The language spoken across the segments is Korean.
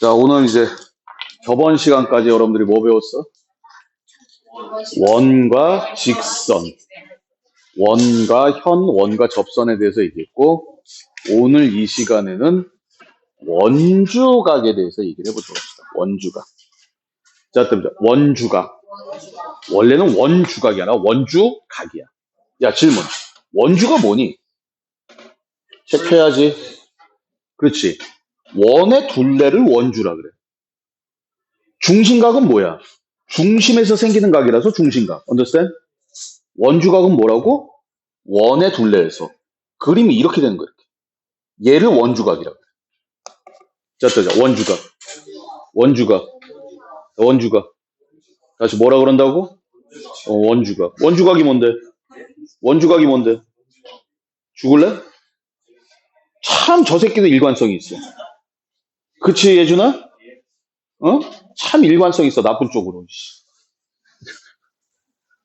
자, 오늘 이제 저번 시간까지 여러분들이 뭐 배웠어? 원과 직선, 원과 현, 원과 접선에 대해서 얘기했고, 오늘 이 시간에는 원주각에 대해서 얘기를 해보도록 합시다. 원주각. 자, 또 원주각. 원래는 원주각이 아니라 원주각이야. 야, 질문. 원주가 뭐니? 체크해야지. 그렇지. 원의 둘레를 원주라 그래. 중심각은 뭐야? 중심에서 생기는 각이라서 중심각. understand? 원주각은 뭐라고? 원의 둘레에서. 그림이 이렇게 되는 거야. 얘를 원주각이라고. 자, 원주각. 원주각. 원주각. 다시 뭐라 그런다고? 원주각. 원주각이 뭔데? 원주각이 뭔데? 죽을래? 참 저 새끼도 일관성이 있어. 그치, 예준아? 어? 참 일관성 있어, 나쁜 쪽으로.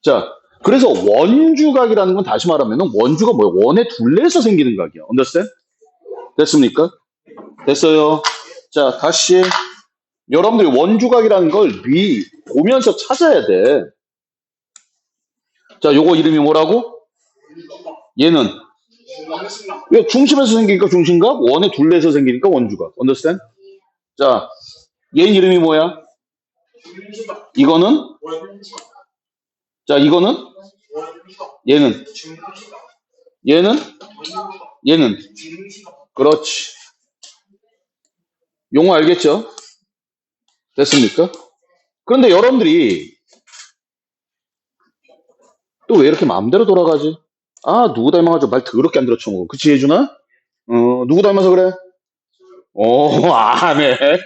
자, 그래서 원주각이라는 건 다시 말하면 원주가 뭐야? 원의 둘레에서 생기는 각이야. understand? 됐습니까? 됐어요. 자, 다시. 여러분들이 원주각이라는 걸 보면서 찾아야 돼. 자, 요거 이름이 뭐라고? 얘는 왜 중심에서 생기니까 중심각, 원의 둘레에서 생기니까 원주각. understand? 자, 얘 이름이 뭐야? 이거는? 자, 이거는? 얘는? 얘는? 그렇지. 용어 알겠죠? 됐습니까? 그런데 여러분들이 또 왜 이렇게 마음대로 돌아가지? 아, 누구 닮아가지고 말 더럽게 안 들어쳐먹어. 그치, 예준아? 누구 닮아서 그래? 네.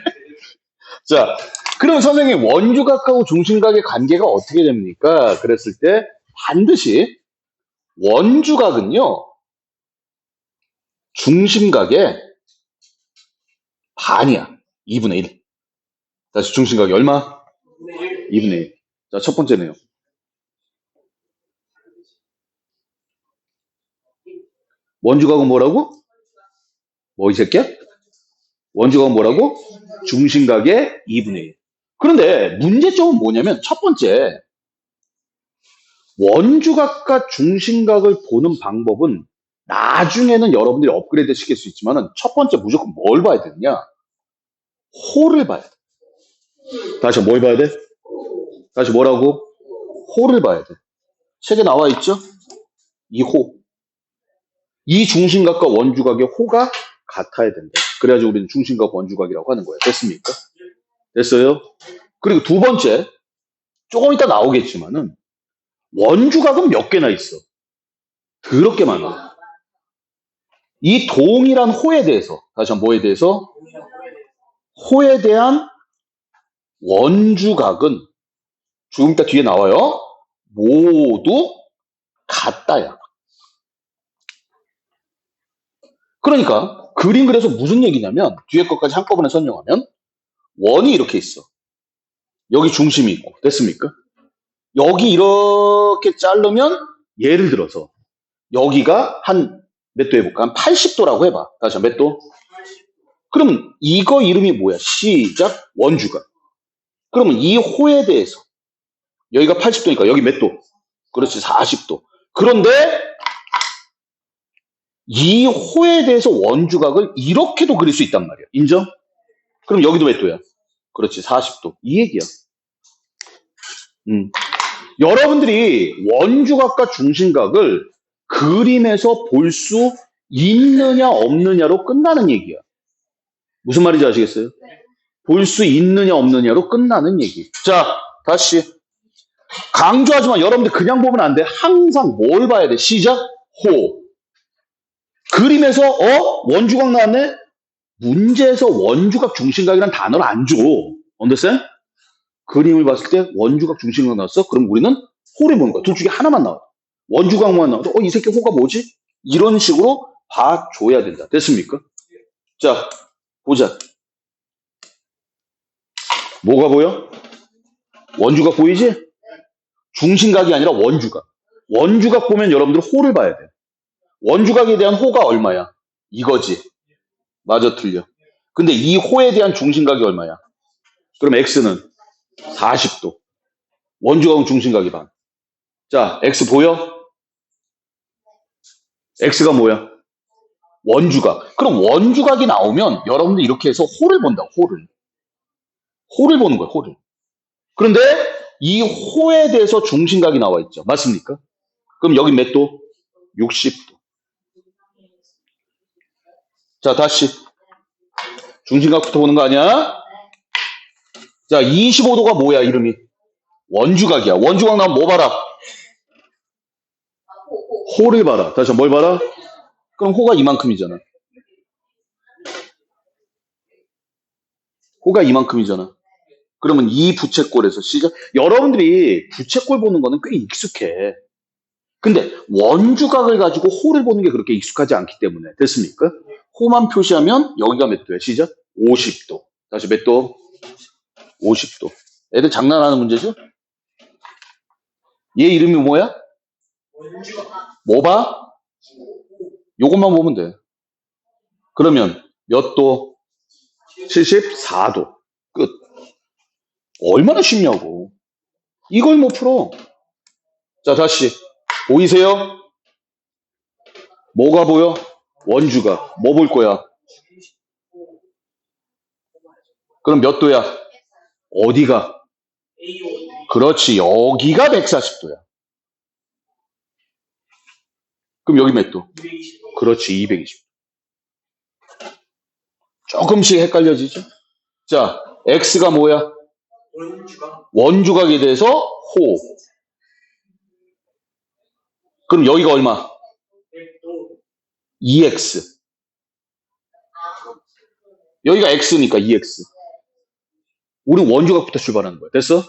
자, 그럼 선생님, 원주각하고 중심각의 관계가 어떻게 됩니까? 그랬을 때 반드시 원주각은요, 중심각의 반이야. 2분의 1. 다시 중심각이 얼마? 2분의 1. 자, 첫 번째네요. 원주각은 뭐라고? 뭐, 이 새끼야? 원주각은 뭐라고? 중심각의 2분의 1. 그런데 문제점은 뭐냐면, 첫 번째, 원주각과 중심각을 보는 방법은 나중에는 여러분들이 업그레이드 시킬 수 있지만은 첫 번째 무조건 뭘 봐야 되느냐? 호를 봐야 돼. 다시 뭘 봐야 돼? 다시 뭐라고? 호를 봐야 돼. 책에 나와 있죠? 이 호. 이 중심각과 원주각의 호가 같아야 된다. 그래야지 우리는 중심각 원주각이라고 하는 거예요. 됐습니까? 됐어요? 그리고 두 번째, 조금 이따 나오겠지만은 원주각은 몇 개나 있어? 더럽게 많아. 이 동일한 호에 대해서, 다시 한번 뭐에 대해서? 호에 대한 원주각은 조금 이따 뒤에 나와요. 모두 같다야. 그러니까 그림 그려서 무슨 얘기냐면 뒤에 것까지 한꺼번에 설명하면 원이 이렇게 있어. 여기 중심이 있고. 됐습니까? 여기 이렇게 자르면 예를 들어서 여기가 한 몇 도 해볼까? 한 80도라고 해봐. 다시 몇 도? 그러면 이거 이름이 뭐야? 시작 원주각. 그러면 이 호에 대해서 여기가 80도니까 여기 몇 도? 그렇지 40도. 그런데 이 호에 대해서 원주각을 이렇게도 그릴 수 있단 말이야. 인정? 그럼 여기도 몇 도야? 그렇지 40도. 이 얘기야. 여러분들이 원주각과 중심각을 그림에서 볼 수 있느냐 없느냐로 끝나는 얘기야. 무슨 말인지 아시겠어요? 볼 수 있느냐 없느냐로 끝나는 얘기. 자, 다시 강조하지만 여러분들 그냥 보면 안 돼. 항상 뭘 봐야 돼? 시작 호. 그림에서 원주각 나왔네? 문제에서 원주각 중심각이란 단어를 안 줘. understand? 그림을 봤을 때 원주각 중심각 나왔어? 그럼 우리는 호를 보는 거야. 둘 중에 하나만 나와. 원주각만 나와도 이 새끼 호가 뭐지? 이런 식으로 봐줘야 된다. 됐습니까? 자, 보자. 뭐가 보여? 원주각 보이지? 중심각이 아니라 원주각. 원주각 보면 여러분들 호를 봐야 돼. 원주각에 대한 호가 얼마야? 이거지. 맞아, 틀려. 근데 이 호에 대한 중심각이 얼마야? 그럼 x는 40도. 원주각은 중심각이 반. 자, x 보여? x가 뭐야? 원주각. 그럼 원주각이 나오면 여러분들 이렇게 해서 호를 본다. 호를. 호를 보는 거야. 호를. 그런데 이 호에 대해서 중심각이 나와 있죠. 맞습니까? 그럼 여기 몇 도? 60도. 자, 다시. 중심각부터 보는 거 아니야? 자, 25도가 뭐야, 이름이? 원주각이야. 원주각 나오면 뭐 봐라? 호를 봐라. 다시 뭘 봐라? 그럼 호가 이만큼이잖아. 호가 이만큼이잖아. 그러면 이 부채꼴에서 시작. 여러분들이 부채꼴 보는 거는 꽤 익숙해. 근데 원주각을 가지고 호를 보는 게 그렇게 익숙하지 않기 때문에. 됐습니까? 호만 표시하면 여기가 몇 도야? 시작. 50도. 다시 몇 도? 50도. 애들 장난하는 문제죠? 얘 이름이 뭐야? 뭐 봐? 요것만 보면 돼. 그러면 몇 도? 74도. 끝. 얼마나 쉽냐고. 이걸 못 풀어. 자, 다시. 보이세요? 뭐가 보여? 원주각. 뭐 볼 거야? 그럼 몇 도야? 어디가? 그렇지. 여기가 140도야. 그럼 여기 몇 도? 그렇지. 220도. 조금씩 헷갈려지죠? 자, x가 뭐야? 원주각에 대해서 호. 그럼 여기가 얼마? 2x. 여기가 x니까 2x. 우리 원주각부터 출발하는 거야. 됐어?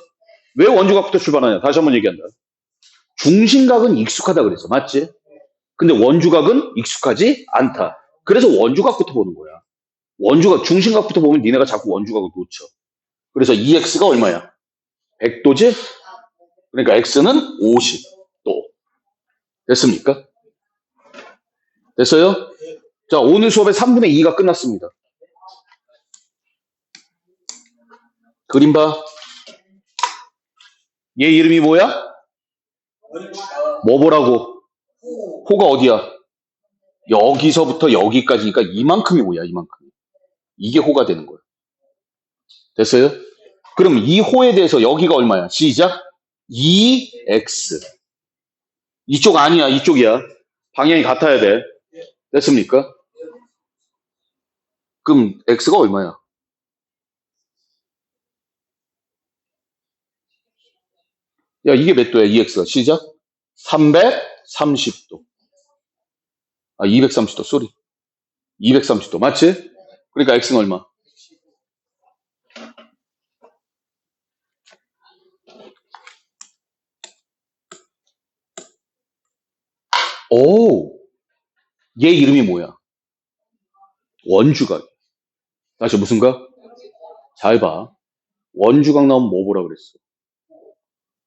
왜 원주각부터 출발하냐? 다시 한번 얘기한다. 중심각은 익숙하다 그랬어. 맞지? 근데 원주각은 익숙하지 않다. 그래서 원주각부터 보는 거야. 원주각, 중심각부터 보면 니네가 자꾸 원주각을 놓쳐. 그래서 2x가 얼마야? 100도지? 그러니까 x는 50도. 됐습니까? 됐어요? 자, 오늘 수업의 3분의 2가 끝났습니다. 그림 봐. 얘 이름이 뭐야? 뭐 보라고? 호가 어디야? 여기서부터 여기까지니까 이만큼이 뭐야, 이만큼. 이게 호가 되는 거야. 됐어요? 그럼 이 호에 대해서 여기가 얼마야? 시작. 2x. 이쪽 아니야, 이쪽이야. 방향이 같아야 돼. 됐습니까? 그럼 x가 얼마야? 야, 이게 몇 도야, 2x가? 시작. 330도. 아, 230도, 쏘리. 230도, 맞지? 그러니까 x는 얼마? 오, 얘 이름이 뭐야? 원주각. 다시 무슨 각? 잘 봐. 원주각 나오면 뭐 보라 그랬어?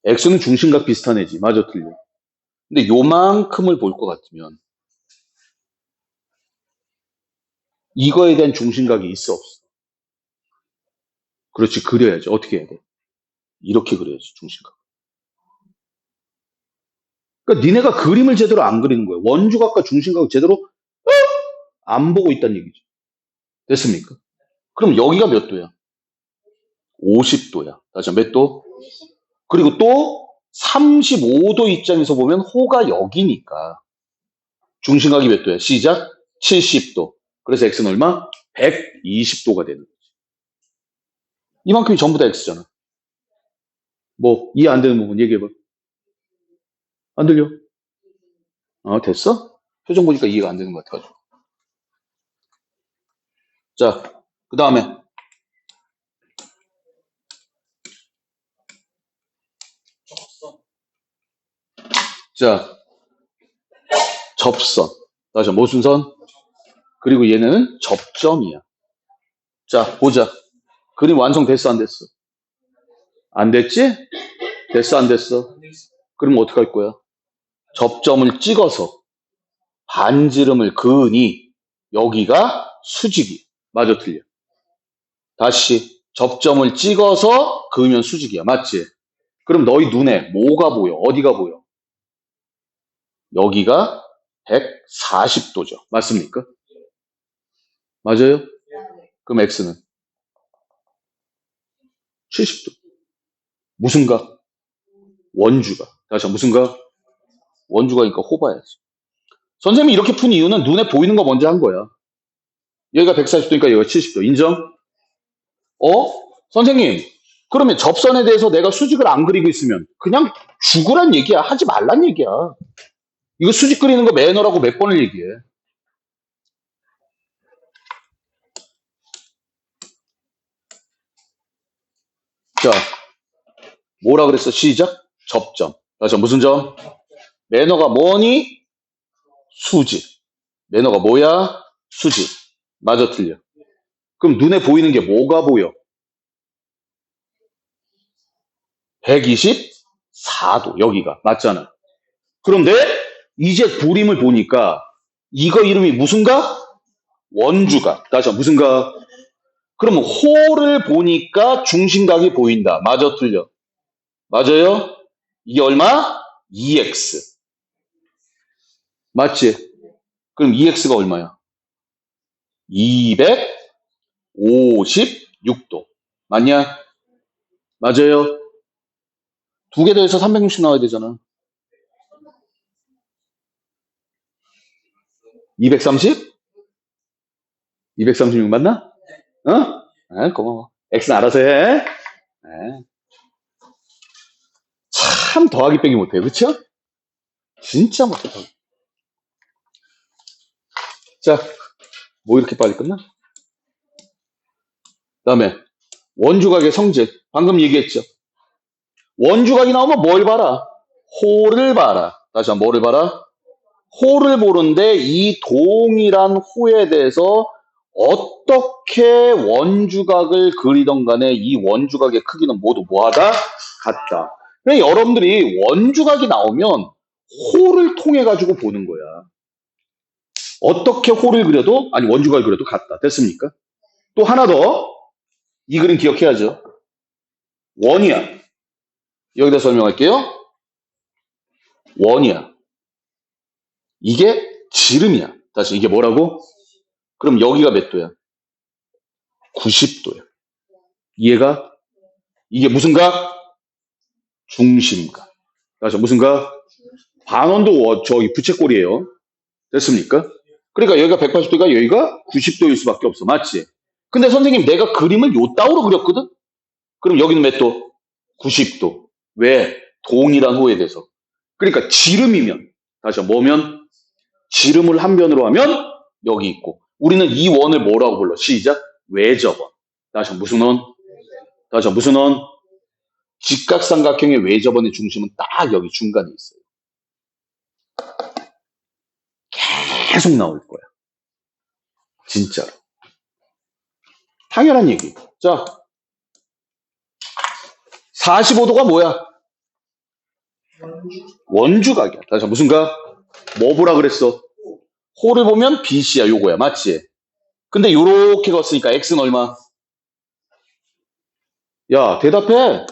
x는 중심각 비슷한 애지. 맞아, 틀려. 근데 요만큼을 볼 것 같으면 이거에 대한 중심각이 있어, 없어? 그렇지, 그려야지. 어떻게 해야 돼? 이렇게 그려야지, 중심각. 그러니까 니네가 그림을 제대로 안 그리는 거야. 원주각과 중심각을 제대로 안 보고 있다는 얘기죠. 됐습니까? 그럼 여기가 몇 도야? 50도야. 다시 몇 도? 그리고 또 35도 입장에서 보면 호가 여기니까 중심각이 몇 도야? 시작 70도. 그래서 x는 얼마? 120도가 되는 거지. 이만큼이 전부 다 x잖아. 뭐 이해 안 되는 부분 얘기해봐. 안 들려? 됐어? 표정 보니까 이해가 안 되는 것 같아가지고. 자, 그 다음에 자, 접선. 다시 무슨 선? 그리고 얘네는 접점이야. 자, 보자. 그림 완성됐어, 안 됐어? 안 됐지? 됐어, 안 됐어? 그럼 어떻게 할 거야? 접점을 찍어서 반지름을 그으니 여기가 수직이. 맞아, 틀려? 다시 접점을 찍어서 그으면 수직이야. 맞지? 그럼 너희 눈에 뭐가 보여? 어디가 보여? 여기가 140도죠. 맞습니까? 맞아요? 그럼 X는 70도. 무슨 각? 원주각. 다시 무슨 각? 원주각이니까 호봐야지. 선생님이 이렇게 푼 이유는 눈에 보이는 거 먼저 한 거야. 여기가 140도니까 여기가 70도. 인정? 선생님, 그러면 접선에 대해서 내가 수직을 안 그리고 있으면 그냥 죽으란 얘기야. 하지 말란 얘기야. 이거 수직 그리는 거 매너라고 몇 번을 얘기해. 자, 뭐라 그랬어? 시작. 접점. 자, 무슨 점? 매너가 뭐니? 수직. 매너가 뭐야? 수직. 맞아, 틀려. 그럼 눈에 보이는 게 뭐가 보여? 124도. 여기가. 맞잖아. 그런데 이제 그림을 보니까 이거 이름이 무슨가? 원주각. 다시 무슨가? 그러면 호를 보니까 중심각이 보인다. 맞아, 틀려? 맞아요? 이게 얼마? 2x. 맞지? 그럼 2x가 얼마야? 256도. 맞냐? 맞아요? 두 개 더해서 360 나와야 되잖아. 230? 236 맞나? 고마워. x는 알아서 해. 참 더하기 빼기 못해. 그쵸? 진짜 못해. 자, 뭐 이렇게 빨리 끝나? 다음에 원주각의 성질. 방금 얘기했죠. 원주각이 나오면 뭘 봐라? 호를 봐라. 다시 한번 뭐를 봐라? 호를 보는데 이 동일한 호에 대해서 어떻게 원주각을 그리던 간에 이 원주각의 크기는 모두 뭐하다? 같다. 그러니까 여러분들이 원주각이 나오면 호를 통해 가지고 보는 거야. 어떻게 호를 그려도 아니 원주각을 그려도 같다. 됐습니까? 또 하나 더. 이 그림 기억해야죠. 원이야. 여기다 설명할게요. 원이야. 이게 지름이야. 다시 이게 뭐라고? 그럼 여기가 몇 도야? 90도야. 이해가? 이게 무슨 각? 중심각. 다시 무슨 각? 반원도 저기 부채꼴이에요. 됐습니까? 그러니까 여기가 180도가 여기가 90도일 수밖에 없어. 맞지? 근데 선생님 내가 그림을 요 따위로 그렸거든? 그럼 여기는 몇 도? 90도. 왜? 동일한 호에 대해서. 그러니까 지름이면 다시 뭐면? 지름을 한 변으로 하면 여기 있고 우리는 이 원을 뭐라고 불러? 시작. 외접원. 다시 무슨 원? 다시 무슨 원? 직각삼각형의 외접원의 중심은 딱 여기 중간에 있어요. 계속 나올 거야. 진짜로. 당연한 얘기. 자, 45도가 뭐야? 원주각이야. 다시 무슨 각? 뭐 보라 그랬어? 호를 보면 BC야. 요거야. 맞지? 근데 요렇게 걷으니까 X는 얼마? 야, 대답해.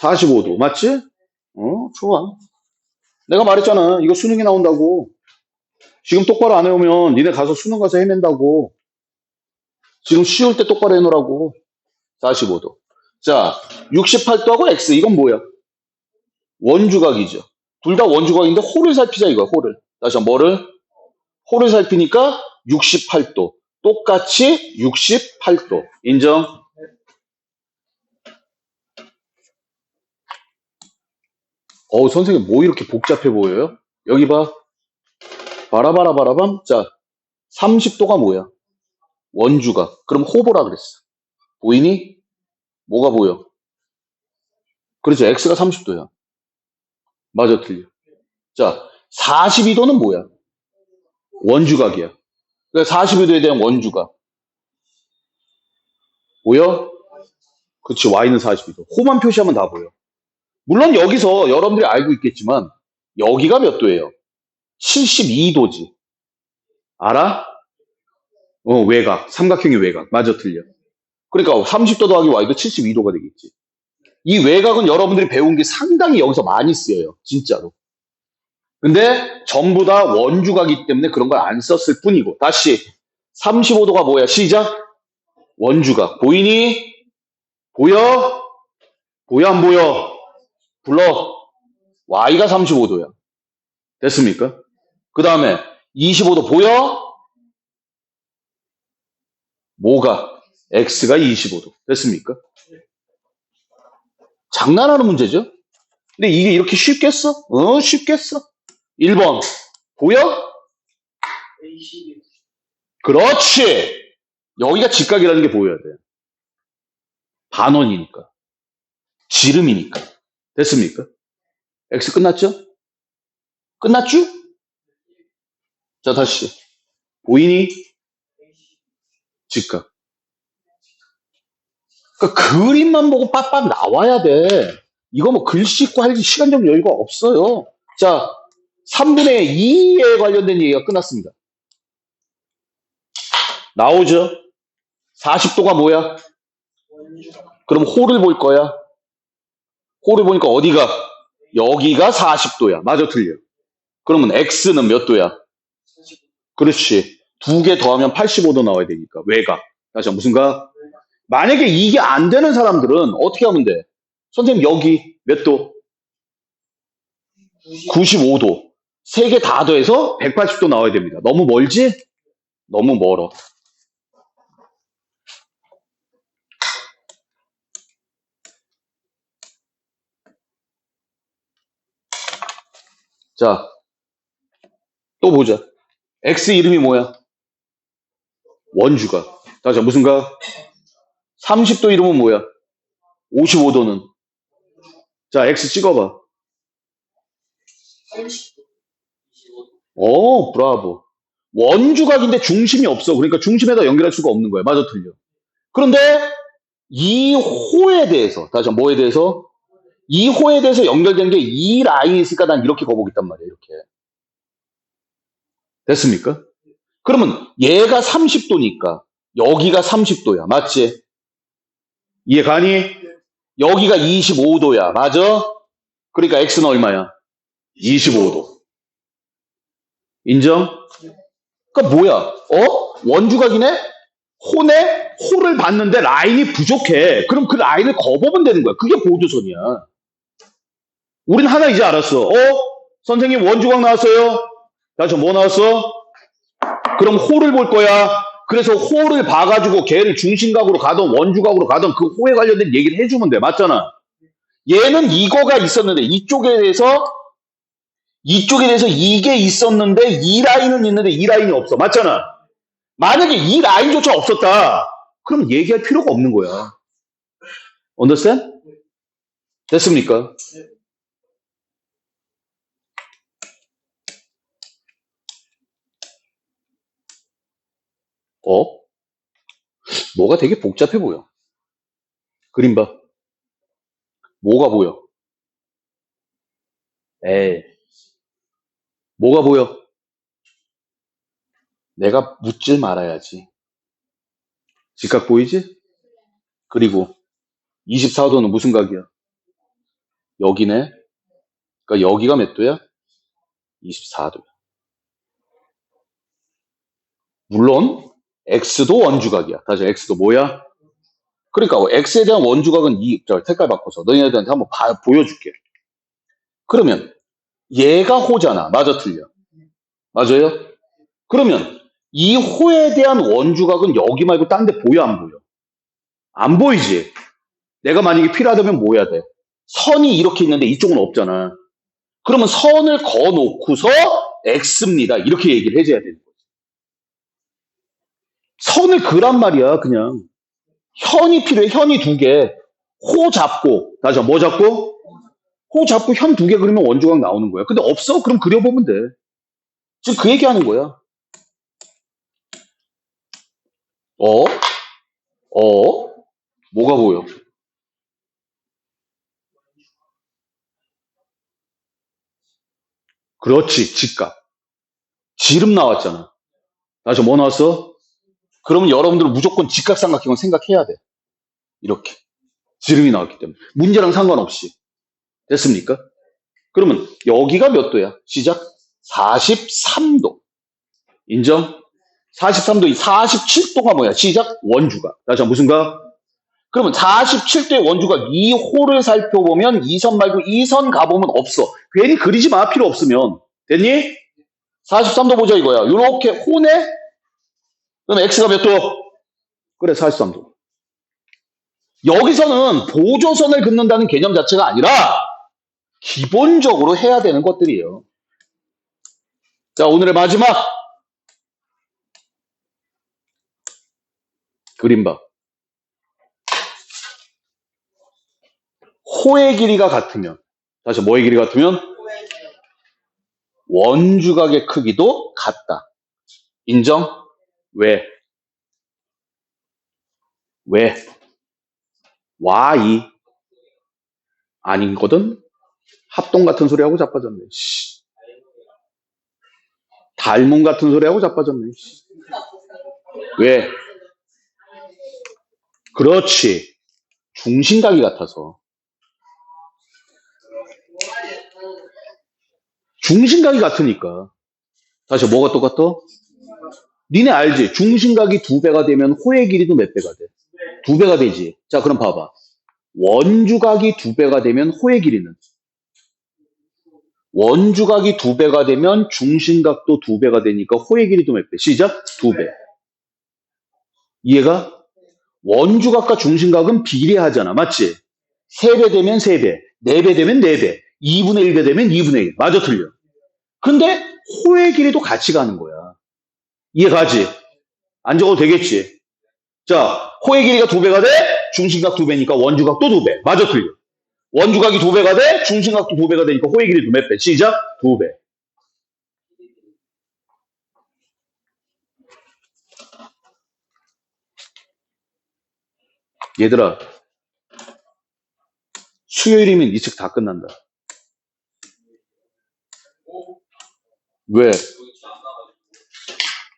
45도. 맞지? 좋아. 내가 말했잖아. 이거 수능에 나온다고. 지금 똑바로 안 해오면 니네 가서 수능 가서 헤맨다고. 지금 쉬울 때 똑바로 해놓으라고. 45도. 자, 68도하고 X. 이건 뭐야? 원주각이죠. 둘 다 원주각인데 호를 살피자 이거야. 호를. 다시 한번 뭐를? 호를 살피니까 68도. 똑같이 68도. 인정? 선생님 뭐 이렇게 복잡해 보여요? 여기 봐. 바라바라바라밤. 자, 30도가 뭐야? 원주각. 그럼 호보라 그랬어. 보이니? 뭐가 보여? 그렇죠. X가 30도야. 맞아, 틀려. 자, 42도는 뭐야? 원주각이야. 그러니까 42도에 대한 원주각. 보여? 그렇지. Y는 42도. 호만 표시하면 다 보여. 물론 여기서 여러분들이 알고 있겠지만 여기가 몇 도예요? 72도지. 알아? 외곽. 삼각형의 외곽. 맞아, 틀려. 그러니까 30도 더하기 y도 72도가 되겠지. 이 외곽은 여러분들이 배운 게 상당히 여기서 많이 쓰여요. 진짜로. 근데 전부 다 원주각이기 때문에 그런 걸 안 썼을 뿐이고. 다시 35도가 뭐야? 시작. 원주각. 보이니? 보여? 보여 안 보여? 불러. y가 35도야. 됐습니까? 그 다음에 25도 보여? 뭐가? x가 25도. 됐습니까? 장난하는 문제죠? 근데 이게 이렇게 쉽겠어? 쉽겠어. 1번. 보여? 그렇지. 여기가 직각이라는 게 보여야 돼. 반원이니까. 지름이니까. 됐습니까? x 끝났죠? 끝났죠? 자, 다시. 보이니? 직각. 그러니까 그림만 보고 빡빡 나와야 돼. 이거 뭐 글씨 읽고 할 시간적 여유가 없어요. 자, 3분의 2에 관련된 얘기가 끝났습니다. 나오죠? 40도가 뭐야? 그럼 호를 볼 거야. 호를 보니까 어디가? 여기가 40도야. 맞아, 틀려. 그러면 x는 몇 도야? 그렇지. 두 개 더하면 85도 나와야 되니까. 외곽. 다시 무슨 각? 만약에 이게 안 되는 사람들은 어떻게 하면 돼? 선생님 여기 몇 도? 95도. 세 개 다 더해서 180도 나와야 됩니다. 너무 멀지? 너무 멀어. 자, 또 보자. x 이름이 뭐야? 원주각. 자, 무슨 각? 30도 이름은 뭐야? 55도는? 자, x 찍어봐. 브라보. 원주각인데 중심이 없어. 그러니까 중심에다 연결할 수가 없는 거야. 맞아, 틀려. 그런데 이 호에 대해서, 다시 한번 뭐에 대해서? 이 호에 대해서 연결된 게 이 라인이 있으니까 난 이렇게 거보겠단 말이야. 이렇게. 됐습니까? 그러면 얘가 30도니까 여기가 30도야. 맞지? 이해 가니? 여기가 25도야. 맞아? 그러니까 x는 얼마야? 25도. 인정? 그러니까 뭐야? 원주각이네? 호를 봤는데 라인이 부족해. 그럼 그 라인을 거보면 되는 거야. 그게 보조선이야. 우린 하나 이제 알았어. 선생님 원주각 나왔어요? 자, 저 뭐 나왔어? 그럼 호를 볼 거야. 그래서 호를 봐가지고 걔를 중심각으로 가든 원주각으로 가든 그 호에 관련된 얘기를 해주면 돼. 맞잖아. 얘는 이거가 있었는데 이쪽에 대해서 이게 있었는데 이 라인은 있는데 이 라인이 없어. 맞잖아. 만약에 이 라인조차 없었다. 그럼 얘기할 필요가 없는 거야. understand? 됐습니까? 뭐가 되게 복잡해 보여. 그림 봐. 뭐가 보여? 에이. 뭐가 보여? 내가 묻질 말아야지. 직각 보이지? 그리고 24도는 무슨 각이야? 여기네. 그러니까 여기가 몇 도야? 24도야. 물론 x도 원주각이야. 다시 x도 뭐야? 그러니까 x에 대한 원주각은 색깔 바꿔서 너희들한테 한번 보여줄게. 그러면 얘가 호잖아. 맞아, 틀려? 맞아요? 그러면 이 호에 대한 원주각은 여기 말고 딴 데 보여, 안 보여? 안 보이지? 내가 만약에 필요하다면 뭐 해야 돼? 선이 이렇게 있는데 이쪽은 없잖아. 그러면 선을 그어놓고서 x입니다. 이렇게 얘기를 해줘야 되는 거지. 선을 그란 말이야, 그냥. 현이 필요해, 현이 두 개. 호 잡고, 다시 뭐 잡고? 호 잡고 현 두 개 그리면 원주각 나오는 거야. 근데 없어? 그럼 그려보면 돼. 지금 그 얘기하는 거야. 뭐가 보여? 그렇지, 직각. 지름 나왔잖아. 다시 뭐 나왔어? 그러면 여러분들은 무조건 직각삼각형을 생각해야 돼. 이렇게. 지름이 나왔기 때문에. 문제랑 상관없이. 됐습니까? 그러면 여기가 몇 도야? 시작. 43도. 인정? 43도, 47도가 뭐야? 시작. 원주각. 다시 한번 무슨 각? 그러면 47도의 원주각 이 호를 살펴보면 이 선 말고 이 선 가보면 없어. 괜히 그리지 마. 필요 없으면. 됐니? 43도 보자 이거야. 요렇게 호네? 그럼 x가 몇 도? 그래, 43도. 여기서는 보조선을 긋는다는 개념 자체가 아니라 기본적으로 해야 되는 것들이에요. 자, 오늘의 마지막 그림 봐. 호의 길이가 같으면, 다시 뭐의 길이가 같으면? 원주각의 크기도 같다. 인정? 왜? 왜? Y 아닌거든? 합동 같은 소리하고 자빠졌네. 씨. 닮음 같은 소리하고 자빠졌네. 씨. 왜? 그렇지. 중심각이 같아서. 중심각이 같으니까. 다시 뭐가 똑같아? 니네 알지? 중심각이 2배가 되면 호의 길이도 몇 배가 돼? 2배가 되지. 자, 그럼 봐봐. 원주각이 2배가 되면 호의 길이는? 원주각이 2배가 되면 중심각도 2배가 되니까 호의 길이도 몇 배? 시작. 2배. 이해가? 원주각과 중심각은 비례하잖아. 맞지? 3배 되면 3배, 4배 되면 4배, 2분의 1배 되면 2분의 1. 맞아, 틀려. 근데 호의 길이도 같이 가는 거야. 이해가지? 안 적어도 되겠지? 자, 호의 길이가 2배가 돼? 중심각 2배니까 원주각도 2배. 맞아, 틀려. 원주각이 2배가 돼? 중심각도 2배가 되니까 호의 길이도 몇 배? 시작. 2배. 얘들아, 수요일이면 이 책 다 끝난다. 왜?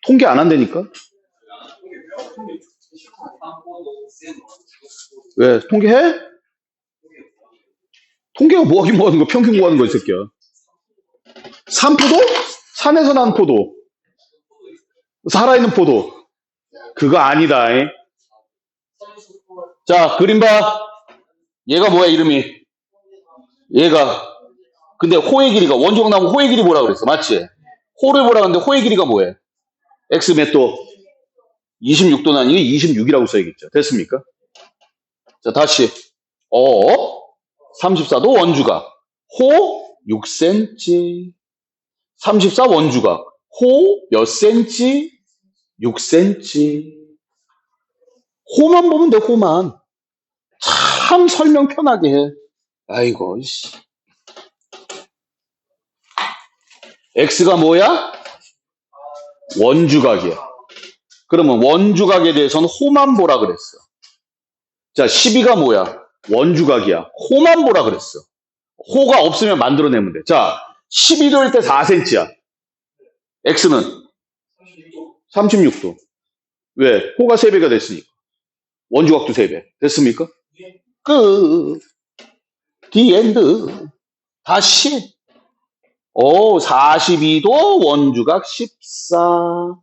통계 안 한다니까? 왜? 통계해? 통계가 뭐하긴 뭐하는 거, 평균 뭐하는 거, 이 새끼야. 산포도? 산에서 난 포도. 살아있는 포도. 그거 아니다. 잉? 자, 그림 봐. 얘가 뭐야, 이름이? 얘가. 근데 호의 길이가, 원주각 나오면 호의 길이 뭐라 그랬어? 맞지? 호를 보라 그랬는데 호의 길이가 뭐야? x 몇 도? 26도는 아니고 26이라고 써야겠죠. 됐습니까? 자, 다시. 34도 원주각. 호 6cm. 34 원주각. 호 몇 cm? 6cm. 호만 보면 돼, 호만. 참 설명 편하게 해. 아이고, 씨. x가 뭐야? 원주각이야. 그러면 원주각에 대해서는 호만 보라 그랬어. 자, 12가 뭐야? 원주각이야. 호만 보라 그랬어. 호가 없으면 만들어내면 돼. 자, 12도일 때 4cm야. x는 36도. 왜? 호가 3배가 됐으니까. 원주각도 3배. 됐습니까? 끝. 디엔드. 다시. 42도 원주각 14.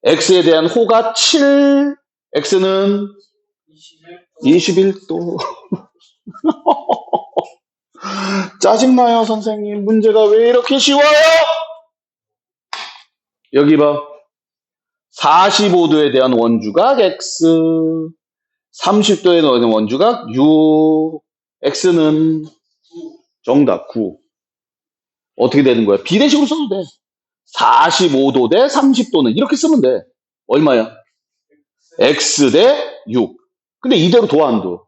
x에 대한 호가 7. x는 21도. 짜증나요, 선생님. 문제가 왜 이렇게 쉬워요? 여기 봐. 45도에 대한 원주각 x, 30도에 대한 원주각 6, x는 정답 9. 어떻게 되는 거야? 비례식으로 써도 돼. 45도 대 30도는 이렇게 쓰면 돼. 얼마야? x 대 6. 근데 이대로 도 안 둬.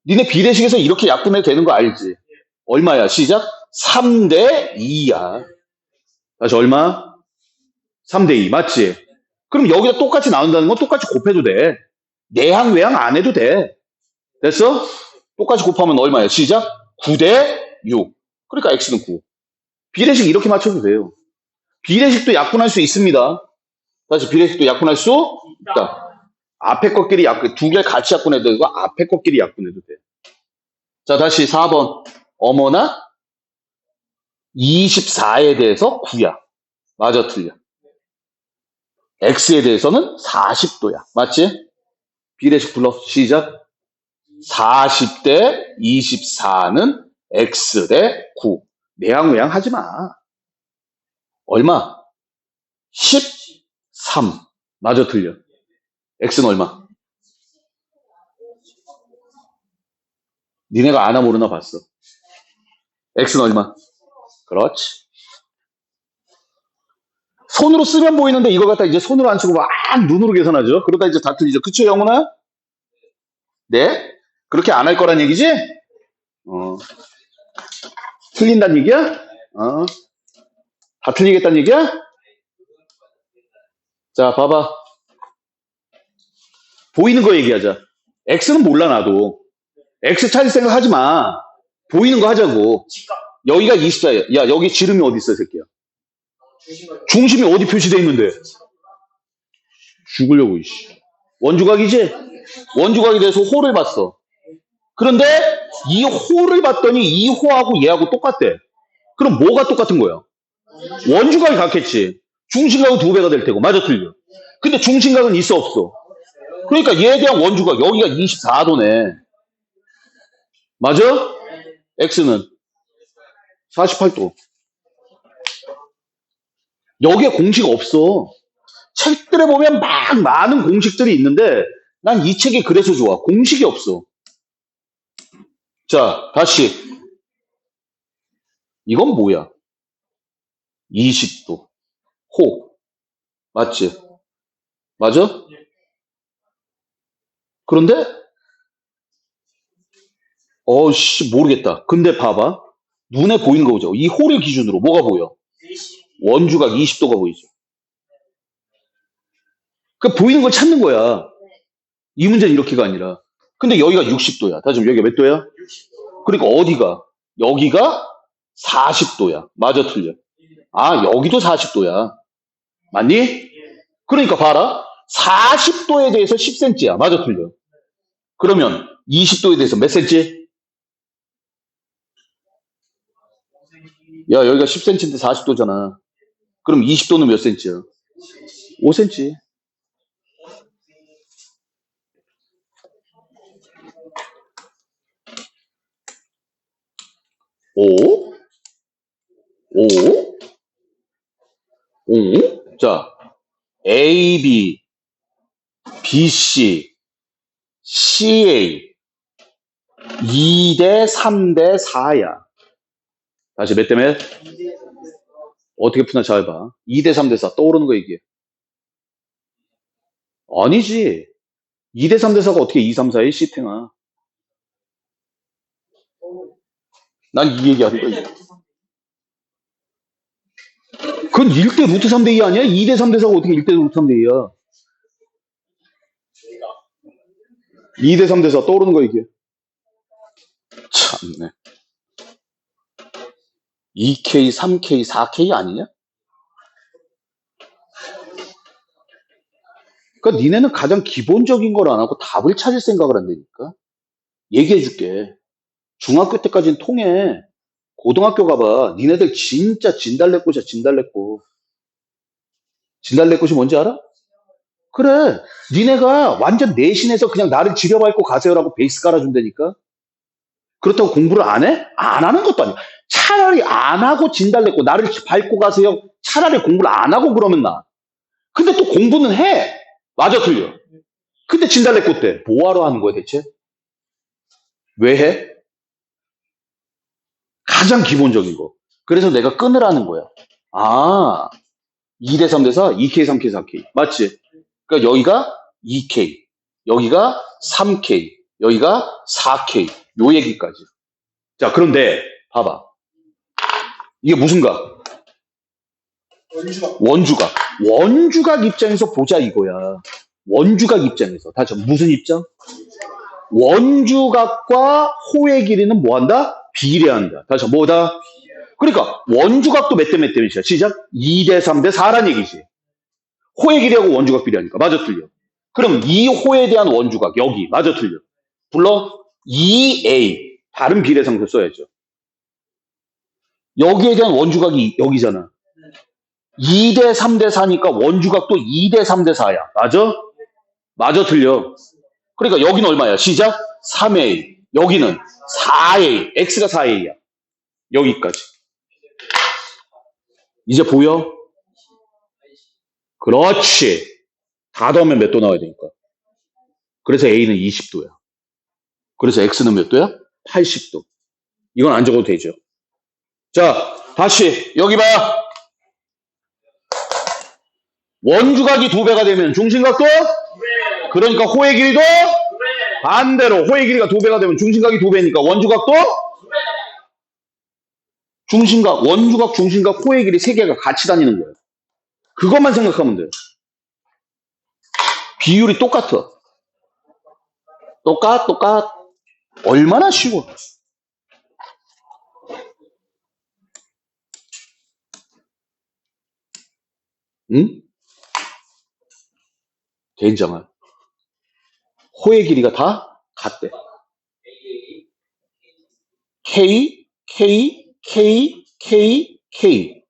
니네 비례식에서 이렇게 약분해도 되는 거 알지? 얼마야? 시작. 3대 2야. 다시 얼마? 3대 2. 맞지? 그럼 여기다 똑같이 나온다는 건 똑같이 곱해도 돼. 내항, 외항 안 해도 돼. 됐어? 똑같이 곱하면 얼마야? 시작. 9대 6. 그러니까 x는 9. 비례식 이렇게 맞춰도 돼요. 비례식도 약분할 수 있습니다. 다시 비례식도 약분할 수 있다. 앞에 것끼리 두 개 같이 약분해도 되고 앞에 것끼리 약분해도 돼. 자, 다시 4번. 어머나 24에 대해서 9야. 맞아, 틀려. x에 대해서는 40도야. 맞지? 비례식 불러. 시작. 40대 24는 x 대 9. 내양외양 하지 마. 얼마? 13. 맞아, 틀려. x는 얼마? 니네가 아나 모르나 봤어. x는 얼마? 그렇지. 손으로 쓰면 보이는데 이걸 갖다 이제 손으로 안 치고 막 눈으로 계산하죠. 그러다 이제 다 틀리죠. 그쵸, 영훈아? 네? 그렇게 안 할 거란 얘기지? 어. 틀린다는 얘기야? 어. 다 틀리겠다는 얘기야? 자, 봐봐. 보이는 거 얘기하자. x는 몰라, 나도. x 찾을 생각 하지 마. 보이는 거 하자고. 여기가 24야. 야, 여기 지름이 어디 있어, 새끼야? 중심이 어디 표시되어 있는데? 죽으려고, 이씨. 원주각이지? 원주각이 돼서 호를 봤어. 그런데 이 호를 봤더니 이 호하고 얘하고 똑같대. 그럼 뭐가 똑같은 거야? 원주각이 같겠지. 중심각은 2배가 될 테고. 맞아, 틀려. 근데 중심각은 있어, 없어? 그러니까 얘에 대한 원주각, 여기가 24도네. 맞아? x는 48도. 여기에 공식 없어. 책들에 보면 막 많은 공식들이 있는데 난 이 책이 그래서 좋아. 공식이 없어. 자, 다시. 이건 뭐야? 20도. 호. 맞지? 맞아? 그런데 어씨 모르겠다. 근데 봐봐. 눈에 보이는 거 보죠. 이 호를 기준으로 뭐가 보여? 원주각 20도가 보이죠. 그 보이는 걸 찾는 거야. 이 문제는 이렇게가 아니라. 근데 여기가 60도야. 다시 여기가 몇 도야? 그러니까 어디가? 여기가 40도야. 맞아, 틀려? 아, 여기도 40도야. 맞니? 그러니까 봐라. 40도에 대해서 10cm야. 맞아, 틀려? 그러면 20도에 대해서 몇 cm? 야, 여기가 10cm인데 40도잖아. 그럼 20도는 몇 cm야? 5cm. 오? 오? 오? 자, AB, BC, CA 2대 3대 4야. 다시 몇 대 몇? 어떻게 푸나 잘 봐. 2대 3대 4 떠오르는 거 얘기해. 아니지. 2대 3대 4가 어떻게 2, 3, 4에 C탱아. 난 이 얘기하는 거야. 그건 1대 루트 3대 2 아니야? 2대 3대 4가 어떻게 1대 루트 3대 2야? 2대 3대 4 떠오르는 거 얘기해. 참네. 2K, 3K, 4K 아니냐? 그러니까 니네는 가장 기본적인 걸 안 하고 답을 찾을 생각을 한다니까. 얘기해 줄게. 중학교 때까지는 통해. 고등학교 가봐. 니네들 진짜 진달래꽃이야, 진달래꽃. 진달래꽃이 뭔지 알아? 그래. 니네가 완전 내신에서 그냥 나를 지려밟고 가세요라고 베이스 깔아준다니까. 그렇다고 공부를 안 해? 안 하는 것도 아니야. 차라리 안 하고 진달래꽃 나를 밟고 가세요. 차라리 공부를 안 하고 그러면 나. 근데 또 공부는 해. 맞아, 틀려. 근데 진달래꽃 때 뭐하러 하는 거야 대체? 왜 해? 가장 기본적인 거. 그래서 내가 끊으라는 거야. 아, 2대 3대 4, 2K, 3K, 4K. 맞지? 그러니까 여기가 2K, 여기가 3K, 여기가 4K. 요 얘기까지. 자, 그런데 봐봐. 이게 무슨 각? 원주각. 원주각 입장에서 보자 이거야. 원주각 입장에서. 다시 무슨 입장? 원주각과 호의 길이는 뭐한다? 비례한다. 다시 뭐다? 그러니까 원주각도 몇 대 몇 대 몇이야? 시작. 2대 3대 4란 얘기지. 호의 길이하고 원주각 비례하니까. 맞아, 틀려? 그럼 이 호에 대한 원주각 여기 맞아 틀려? 불러 2A 다른 비례상수 써야죠. 여기에 대한 원주각이 여기잖아. 2대 3대 4니까 원주각도 2대 3대 4야. 맞아? 맞아 틀려? 그러니까 여기는 얼마야? 시작 3A 여기는 4A X가 4A야. 여기까지. 이제 보여? 그렇지. 다 더하면 몇 도 나와야 되니까. 그래서 A는 20도야. 그래서 X는 몇 도야? 80도. 이건 안 적어도 되죠. 자, 다시 여기 봐. 원주각이 2배가 되면 중심각도? 그러니까 호의 길이도? 반대로 호의 길이가 2배가 되면 중심각이 2배니까 원주각도? 중심각, 원주각, 중심각, 호의 길이 3개가 같이 다니는 거예요. 그것만 생각하면 돼요. 비율이 똑같아. 똑같. 얼마나 쉬워. 응? 된장을. 호의 길이가 다 같대. K, K, K, K, K.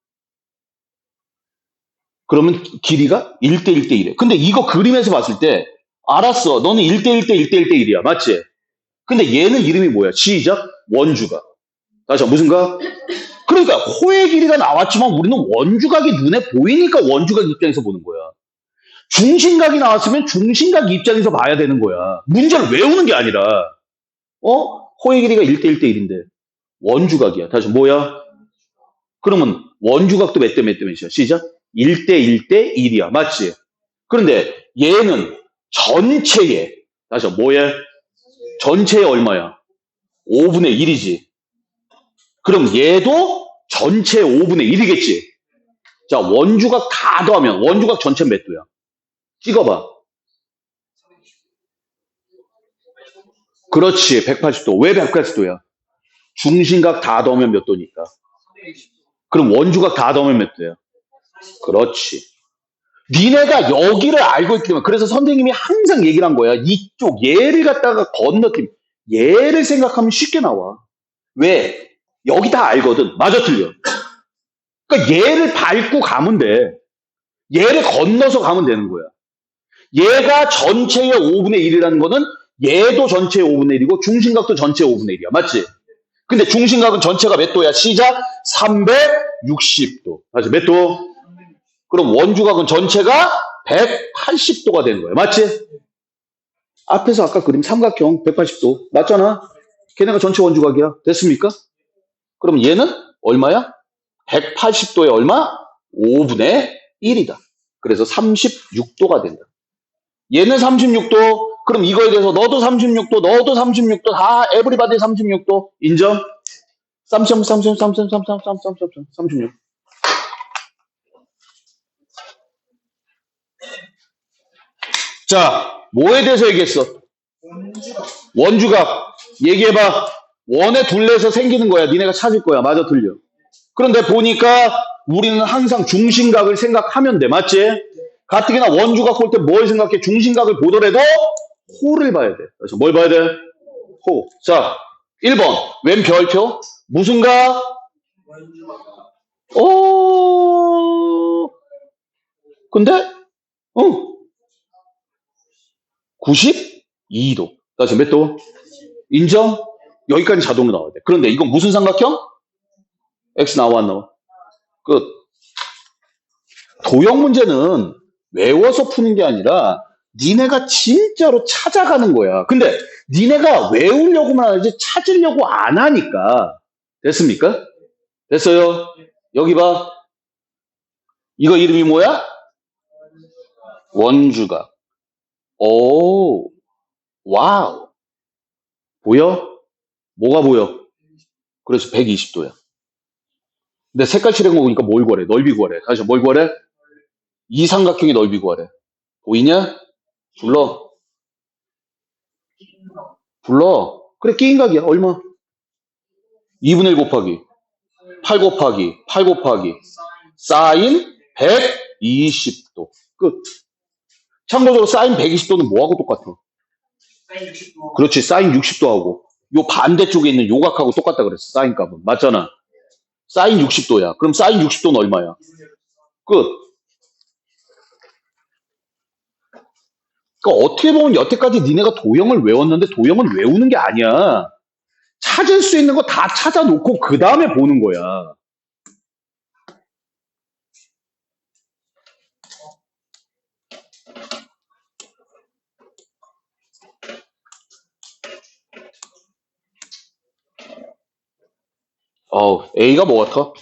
그러면 길이가 1대 1대 1이야. 근데 이거 그림에서 봤을 때 알았어. 너는 1대 1대 1대 1대 1이야. 맞지? 근데 얘는 이름이 뭐야? 시작. 원주각. 다시 무슨 각? 그러니까 호의 길이가 나왔지만 우리는 원주각이 눈에 보이니까 원주각 입장에서 보는 거야. 중심각이 나왔으면 중심각 입장에서 봐야 되는 거야. 문제를 외우는 게 아니라. 호의 길이가 1대 1대 1인데 원주각이야. 다시 뭐야? 그러면 원주각도 몇 대 몇 대 몇이야? 시작. 1대 1대 1이야. 맞지? 그런데 얘는 전체에 다시 뭐야? 전체에 얼마야? 5분의 1이지. 그럼 얘도 전체 5분의 1이겠지. 자, 원주각 다 더하면 원주각 전체 몇 도야? 찍어봐. 그렇지. 180도. 왜 180도야? 중심각 다 더하면 몇 도니까? 그럼 원주각 다 더하면 몇 도야? 그렇지. 니네가 여기를 알고 있기 때문에 그래서 선생님이 항상 얘기를 한 거야. 이쪽 얘를 갖다가 건너뛰면 얘를 생각하면 쉽게 나와. 왜? 여기 다 알거든. 맞아 틀려. 그러니까 얘를 밟고 가면 돼. 얘를 건너서 가면 되는 거야. 얘가 전체의 5분의 1이라는 거는 얘도 전체의 5분의 1이고 중심각도 전체의 5분의 1이야. 맞지? 근데 중심각은 전체가 몇 도야? 시작 360도. 맞지? 몇 도? 그럼 원주각은 전체가 180도가 되는 거야. 맞지? 앞에서 아까 그림 삼각형 180도. 맞잖아? 걔네가 전체 원주각이야. 됐습니까? 그럼 얘는 얼마야? 180도에 얼마? 5분의 1이다. 그래서 36도가 된다. 얘는 36도. 그럼 이거에 대해서 너도 36도, 너도 36도, 다 에브리바디 36도. 인정? 36. 자, 뭐에 대해서 얘기했어? 원주각. 얘기해봐. 원의 둘레에서 생기는 거야. 니네가 찾을 거야. 맞아, 틀려. 그런데 보니까 우리는 항상 중심각을 생각하면 돼. 맞지? 가뜩이나 원주각 볼 때 뭘 생각해? 중심각을 보더라도 호를 봐야 돼. 그래서 뭘 봐야 돼? 호. 자, 1번. 왼 별표. 무슨 각? 근데? 92도. 다시 몇 도? 인정? 여기까지 자동으로 나와야 돼. 그런데 이건 무슨 삼각형? X 나와 안 나와? 끝. 도형 문제는 외워서 푸는 게 아니라 니네가 진짜로 찾아가는 거야. 근데 니네가 외우려고만 하지 찾으려고 안 하니까. 됐습니까? 됐어요? 여기 봐. 이거 이름이 뭐야? 원주각. 오, 와우. 보여? 뭐가 보여? 그래서 120도야. 근데 색깔 칠한 거 보니까 뭘 구하래? 넓이 구하래. 다시 뭘 구하래? 이 삼각형의 넓이 구하래. 보이냐? 불러. 그래, 끼인각이야. 얼마? 2분의 1 곱하기 8 곱하기 8 곱하기 사인 120도. 끝. 참고적으로 사인 120도는 뭐하고 똑같아? 사인 60도. 그렇지. 사인 60도하고 요 반대쪽에 있는 요 각하고 똑같다 그랬어. 사인 값은. 맞잖아. 사인 60도야. 그럼 사인 60도는 얼마야? 끝. 그러니까 어떻게 보면 여태까지 니네가 도형을 외웠는데 도형은 외우는 게 아니야. 찾을 수 있는 거 다 찾아놓고 그 다음에 보는 거야. A가 뭐 같아?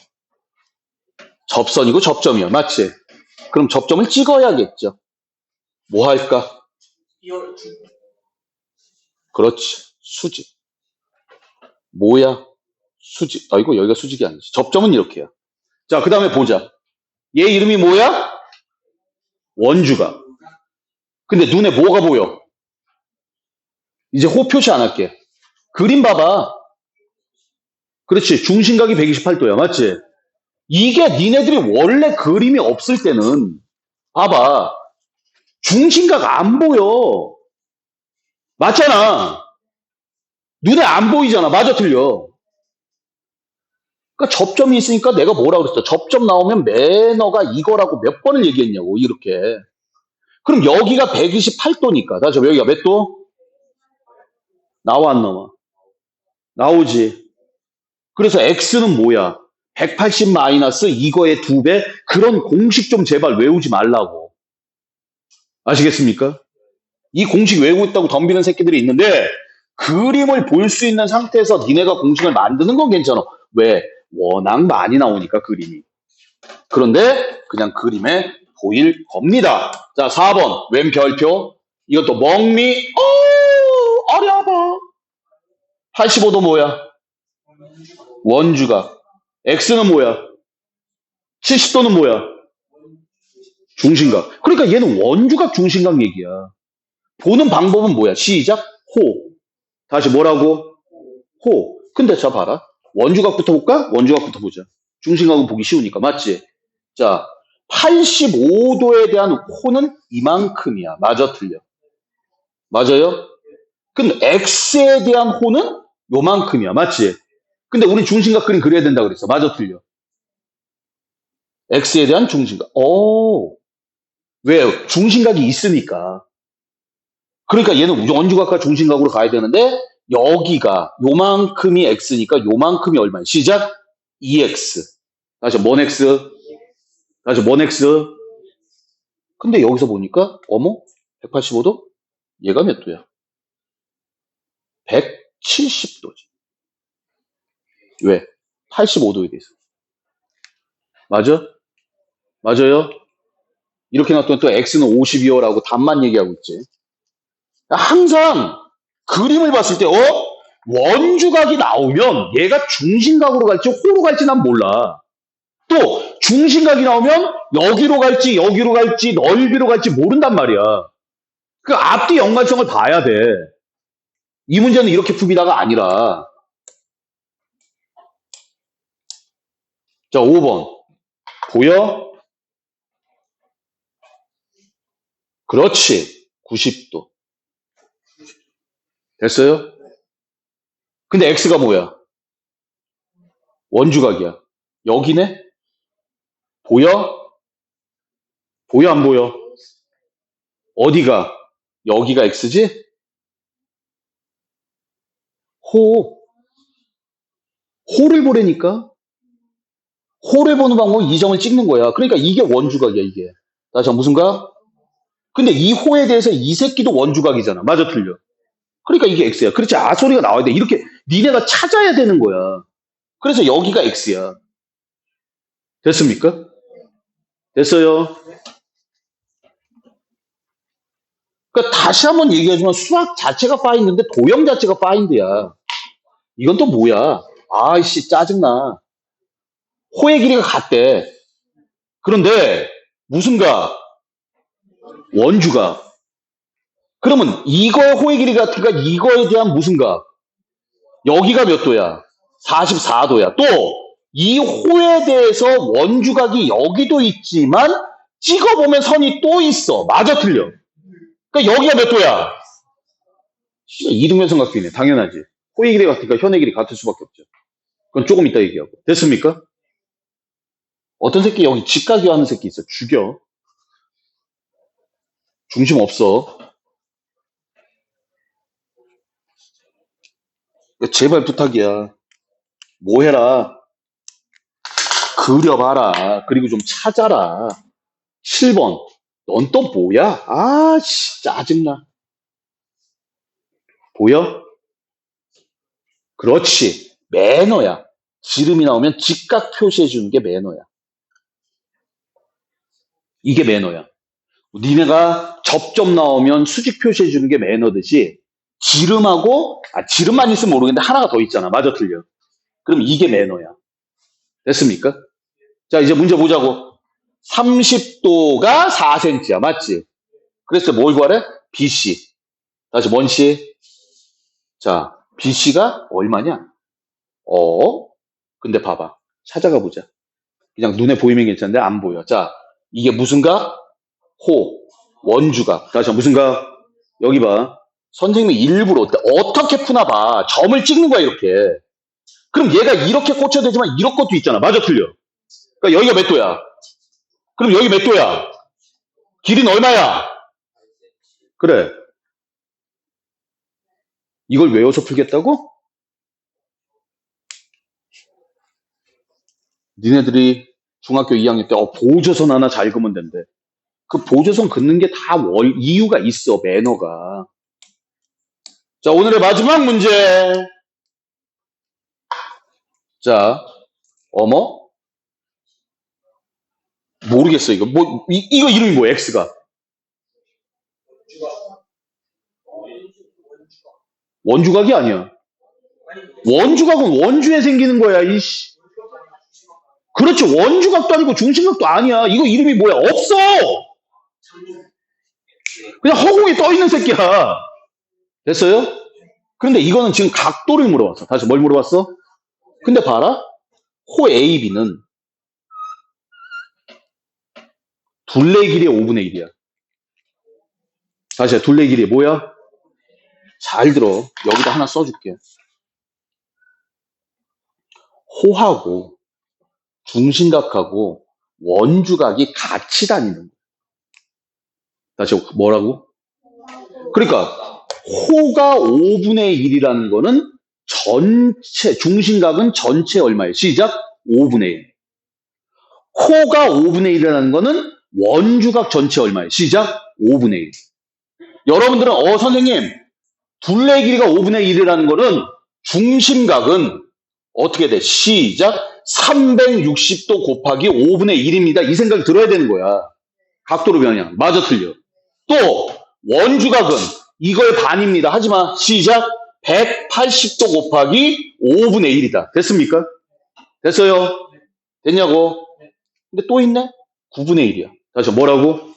접선이고 접점이야. 맞지? 그럼 접점을 찍어야겠죠. 뭐 할까? 이어 그렇지. 수직. 뭐야? 수직. 이거 여기가 수직이 아니지. 접점은 이렇게야. 자, 그 다음에 보자. 얘 이름이 뭐야? 원주각. 근데 눈에 뭐가 보여? 이제 호 표시 안 할게. 그림 봐봐. 그렇지. 중심각이 128도야. 맞지? 이게 니네들이 원래 그림이 없을 때는 봐봐. 중심각 안 보여. 맞잖아. 눈에 안 보이잖아. 맞아, 틀려. 그러니까 접점이 있으니까 내가 뭐라고 그랬어? 접점 나오면 매너가 이거라고 몇 번을 얘기했냐고, 이렇게. 그럼 여기가 128도니까. 다시 여기가 몇 도? 나와, 안 나와? 나오지. 그래서 X는 뭐야? 180 마이너스 이거의 2배? 그런 공식 좀 제발 외우지 말라고. 아시겠습니까? 이 공식 외우고 있다고 덤비는 새끼들이 있는데, 그림을 볼 수 있는 상태에서 니네가 공식을 만드는 건 괜찮아. 왜? 워낙 많이 나오니까 그림이. 그런데 그냥 그림에 보일 겁니다. 자, 4번 왼 별표. 이것도 멍미. 어려워. 85도 뭐야? 원주각. X는 뭐야? 70도는 뭐야? 중심각. 그러니까 얘는 원주각 중심각 얘기야. 보는 방법은 뭐야? 시작. 호. 다시 뭐라고? 호. 근데 자 봐라. 원주각부터 볼까? 원주각부터 보자. 중심각은 보기 쉬우니까. 맞지? 자, 85도에 대한 호는 이만큼이야. 맞아, 틀려? 맞아요? 근데 X에 대한 호는 요만큼이야. 맞지? 근데 우리 중심각 그림 그려야 된다 그랬어. 맞아, 틀려? X에 대한 중심각. 왜요? 중심각이 있으니까. 그러니까 얘는 원주각과 중심각으로 가야 되는데 여기가 요만큼이 X니까 요만큼이 얼마야? 시작. 2X. 다시 뭔 X? 다시 뭔 X? 근데 여기서 보니까 어머? 185도? 얘가 몇 도야? 170도지. 왜? 85도에 대해서. 맞아? 맞아요? 이렇게 놨더니 또 X는 50이요라고 답만 얘기하고 있지. 항상 그림을 봤을 때 원주각이 나오면 얘가 중심각으로 갈지 호로 갈지 난 몰라. 또 중심각이 나오면 여기로 갈지 여기로 갈지 넓이로 갈지 모른단 말이야. 그 앞뒤 연관성을 봐야 돼. 이 문제는 이렇게 푸기다가 아니라. 자, 5번. 보여? 그렇지. 90도. 됐어요? 근데 X가 뭐야? 원주각이야. 여기네? 보여? 보여, 안 보여? 어디가? 여기가 X지? 호. 호를 보라니까? 호를 보는 방법은 이 점을 찍는 거야. 그러니까 이게 원주각이야, 이게. 자, 무슨 각? 근데 이 호에 대해서 이 새끼도 원주각이잖아. 맞아, 틀려? 그러니까 이게 X야. 그렇지, 소리가 나와야 돼. 이렇게 니네가 찾아야 되는 거야. 그래서 여기가 X야. 됐습니까? 됐어요? 그러니까 다시 한번 얘기하지만 수학 자체가 파인드인데 도형 자체가 파인드야. 이건 또 뭐야? 아이씨, 짜증나. 호의 길이가 같대. 그런데 무슨 각? 원주각. 그러면 이거 호의 길이 같으니까 이거에 대한 무슨 각? 여기가 몇 도야? 44도야. 또 이 호에 대해서 원주각이 여기도 있지만 찍어보면 선이 또 있어. 맞아, 틀려? 그러니까 여기가 몇 도야? 이등변 삼각형이네. 당연하지. 호의 길이 같으니까 현의 길이 같을 수밖에 없죠. 그건 조금 이따 얘기하고. 됐습니까? 어떤 새끼 여기 직각이 하는 새끼 있어. 죽여. 중심 없어. 제발 부탁이야. 뭐 해라. 그려봐라. 그리고 좀 찾아라. 7번. 넌 또 뭐야? 아, 씨, 짜증나. 보여? 그렇지. 매너야. 지름이 나오면 직각 표시해 주는 게 매너야. 이게 매너야. 니네가 접점 나오면 수직 표시해 주는 게 매너듯이 지름하고, 지름만 있으면 모르겠는데 하나가 더 있잖아. 맞아, 틀려. 그럼 이게 매너야. 됐습니까? 자, 이제 문제 보자고. 30도가 4cm야. 맞지? 그래서 뭘 구하래? BC. 다시 뭔 씨? 자, BC가 얼마냐? 근데 봐봐. 찾아가 보자. 그냥 눈에 보이면 괜찮은데 안 보여. 자, 이게 무슨 각? 호. 원주각. 다시 무슨 각? 여기 봐. 선생님이 일부러 어떻게 푸나 봐. 점을 찍는 거야, 이렇게. 그럼 얘가 이렇게 꽂혀야 되지만 이런 것도 있잖아. 맞아, 틀려. 그러니까 여기가 몇 도야? 그럼 여기 몇 도야? 길이는 얼마야? 그래. 이걸 외워서 풀겠다고? 니네들이 중학교 2학년 때 보조선 하나 잘 그으면 된대. 그 보조선 긋는 게 다 이유가 있어, 매너가. 자, 오늘의 마지막 문제. 자, 어머? 모르겠어, 이거. 이거 이름이 뭐야, X가? 원주각이 아니야. 원주각은 원주에 생기는 거야, 이씨. 그렇지, 원주각도 아니고 중심각도 아니야. 이거 이름이 뭐야? 없어! 그냥 허공에 떠 있는 새끼야. 됐어요? 그런데 이거는 지금 각도를 물어봤어. 다시 뭘 물어봤어? 근데 봐라. 호 AB는 둘레 길이의 5분의 1이야. 다시 둘레 길이 뭐야? 잘 들어. 여기다 하나 써줄게. 호하고 중심각하고 원주각이 같이 다니는 거야. 다시 뭐라고? 그러니까 호가 5분의 1이라는 거는 전체 중심각은 전체 얼마예요? 시작. 5분의 1. 호가 5분의 1이라는 거는 원주각 전체 얼마예요? 시작. 5분의 1. 여러분들은 선생님 둘레 길이가 5분의 1이라는 거는 중심각은 어떻게 돼? 시작. 360도 곱하기 5분의 1입니다. 이 생각이 들어야 되는 거야. 각도로 변형. 맞아, 틀려. 또 원주각은 이거의 반입니다. 하지마. 시작. 180도 곱하기 5분의 1이다. 됐습니까? 됐어요? 됐냐고? 근데 또 있네? 9분의 1이야. 다시 뭐라고?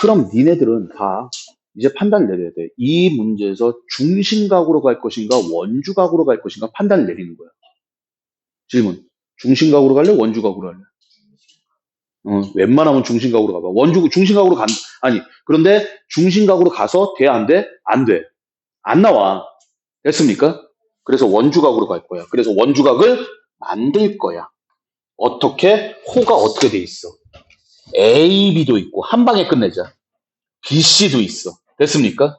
그럼 니네들은 다 이제 판단을 내려야 돼. 이 문제에서 중심각으로 갈 것인가 원주각으로 갈 것인가 판단을 내리는 거야. 질문. 중심각으로 갈래? 원주각으로 갈래? 웬만하면 중심각으로 가봐. 중심각으로 아니, 그런데 중심각으로 가서 돼? 안 돼? 안 돼. 안 나와. 됐습니까? 그래서 원주각으로 갈 거야. 그래서 원주각을 만들 거야. 어떻게? 호가 어떻게 돼 있어? A, B도 있고, 한 방에 끝내자. B, C도 있어. 됐습니까?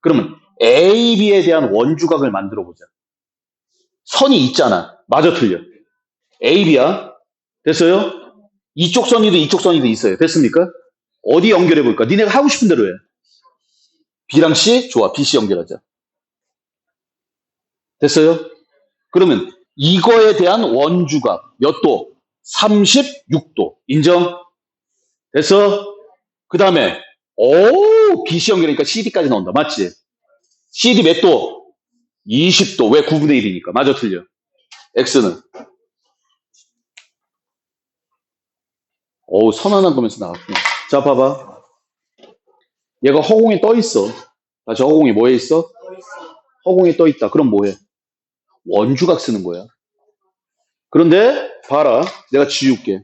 그러면 A, B에 대한 원주각을 만들어 보자. 선이 있잖아. 맞아, 틀려. A, B야. 됐어요? 이쪽 선이도 이쪽 선이도 있어요. 됐습니까? 어디 연결해 볼까? 니네가 하고 싶은 대로 해. B랑 C? 좋아. B, C 연결하자. 됐어요? 그러면 이거에 대한 원주각 몇 도? 36도. 인정? 됐어? 그 다음에 BC 연결하니까 CD까지 나온다. 맞지? CD 몇 도? 20도. 왜 9분의 1이니까. 맞아, 틀려. X는 선 하나 보면서 나왔구나. 자, 봐봐. 얘가 허공에 떠 있어. 다시 허공에 뭐에 있어? 허공에 떠 있다. 그럼 뭐해? 원주각 쓰는 거야. 그런데 봐라. 내가 지울게.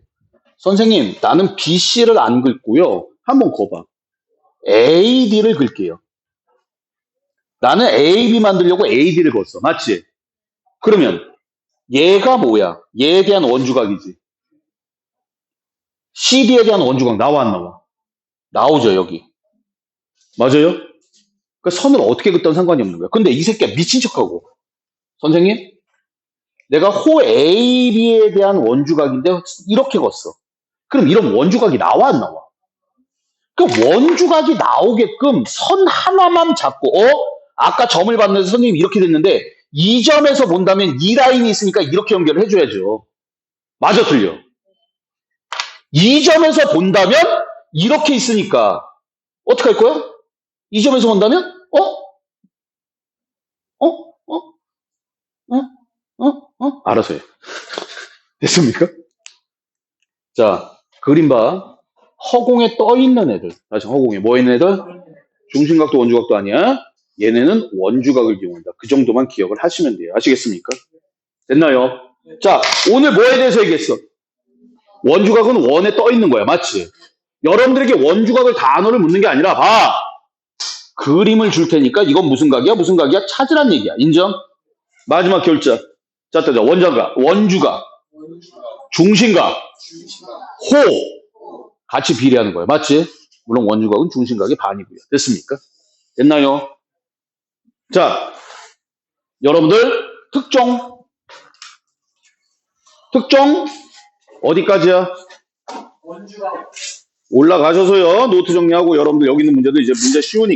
선생님, 나는 BC를 안 긁고요. 한번 거봐. AD를 그릴게요. 나는 AB 만들려고 AD를 그었어. 맞지? 그러면 얘가 뭐야? 얘에 대한 원주각이지. CD에 대한 원주각 나와 안 나와? 나오죠, 여기. 맞아요? 그 선을 어떻게 긋던 상관이 없는 거야. 근데 이 새끼가 미친 척하고. 선생님, 내가 호 AB에 대한 원주각인데 이렇게 걷어. 그럼 이런 원주각이 나와 안 나와? 그 원주각이 나오게끔 선 하나만 잡고 아까 점을 봤는데 선생님이 이렇게 됐는데 이 점에서 본다면 이 라인이 있으니까 이렇게 연결을 해줘야죠. 맞아 틀려? 이 점에서 본다면 이렇게 있으니까 어떻게 할 거야? 이 점에서 본다면 어? 어? 알아서 해. 됐습니까? 자, 그림 봐. 허공에 떠 있는 애들. 다시 허공에 뭐 있는 애들? 중심각도 원주각도 아니야. 얘네는 원주각을 이용한다. 그 정도만 기억을 하시면 돼요. 아시겠습니까? 됐나요? 자, 오늘 뭐에 대해서 얘기했어? 원주각은 원에 떠 있는 거야. 맞지? 여러분들에게 원주각을 단어를 묻는 게 아니라 봐. 그림을 줄 테니까 이건 무슨 각이야? 무슨 각이야? 찾으란 얘기야. 인정? 마지막 결자. 자, 원자각, 원주각, 중심각, 호. 같이 비례하는 거예요. 맞지? 물론 원주각은 중심각의 반이고요. 됐습니까? 됐나요? 자, 여러분들 특종 어디까지야? 원주각 올라가셔서요. 노트 정리하고 여러분들 여기 있는 문제도 이제 문제 쉬우니까